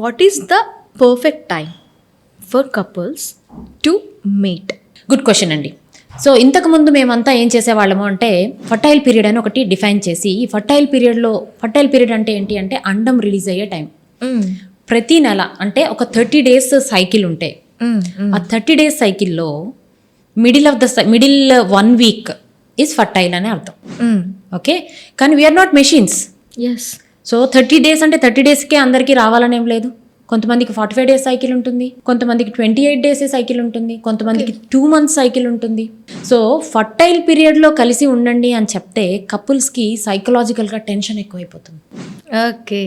What is the perfect time for couples to meet? Good question అండి. So ఇంతకుముందు మేమంతా ఏం చేసేవాళ్ళము అంటే ఫర్టైల్ పీరియడ్ అని ఒకటి డిఫైన్ చేసి, ఈ ఫర్టైల్ పీరియడ్ అంటే ఏంటి అంటే అండం రిలీజ్ అయ్యే టైం. ప్రతి నెల అంటే ఒక 30 days సైకిల్ ఉంటే ఆ 30 days సైకిల్లో మిడిల్ 1 week ఈజ్ ఫర్టైల్ అని అర్థం. ఓకే, కానీ we are not machines. Yes. So 30 days అంటే 30 daysకే అందరికీ రావాలని ఏం లేదు. కొంతమందికి 45 days సైకిల్ ఉంటుంది, కొంతమందికి 28 days సైకిల్ ఉంటుంది, కొంతమందికి 2 months సైకిల్ ఉంటుంది. సో ఫర్టైల్ పీరియడ్లో కలిసి ఉండండి అని చెప్తే కపుల్స్కి సైకలాజికల్గా టెన్షన్ ఎక్కువైపోతుంది. ఓకే.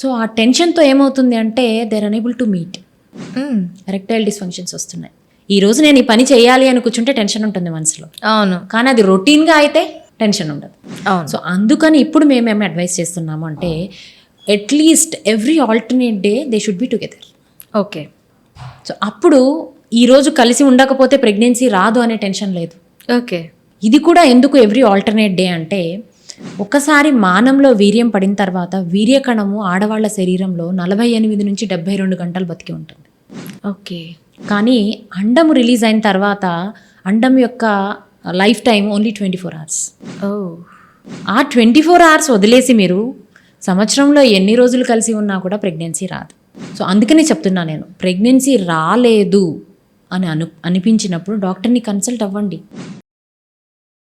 సో ఆ టెన్షన్తో ఏమవుతుంది అంటే they are unable to meet. Erectile dysfunctions వస్తున్నాయి. ఈ రోజు నేను ఈ పని చేయాలి అని కూర్చుంటే టెన్షన్ ఉంటుంది మనసులో. అవును. కానీ అది రొటీన్గా అయితే టెన్షన్ ఉండదు. అవును. సో అందుకని ఇప్పుడు మేమేమి అడ్వైస్ చేస్తున్నాము అంటే at least every alternate day they should be together. Okay. So అప్పుడు ఈరోజు కలిసి ఉండకపోతే ప్రెగ్నెన్సీ రాదు అనే టెన్షన్ లేదు. ఓకే. ఇది కూడా ఎందుకు ఎవ్రీ ఆల్టర్నేట్ డే అంటే ఒకసారి మానంలో వీర్యం పడిన తర్వాత వీర్యకణము ఆడవాళ్ల శరీరంలో 48 నుంచి 72 గంటలు బతికి ఉంటుంది. ఓకే. కానీ అండము రిలీజ్ అయిన తర్వాత అండం యొక్క లైఫ్ టైం ఓన్లీ 24 hours. ఓ. ఆ 24 hours వదిలేసి మీరు సంవత్సరంలో ఎన్ని రోజులు కలిసి ఉన్నా కూడా ప్రెగ్నెన్సీ రాదు. సో అందుకనే చెప్తున్నా నేను, ప్రెగ్నెన్సీ రాలేదు అని అనిపించినప్పుడు డాక్టర్ని కన్సల్ట్ అవ్వండి.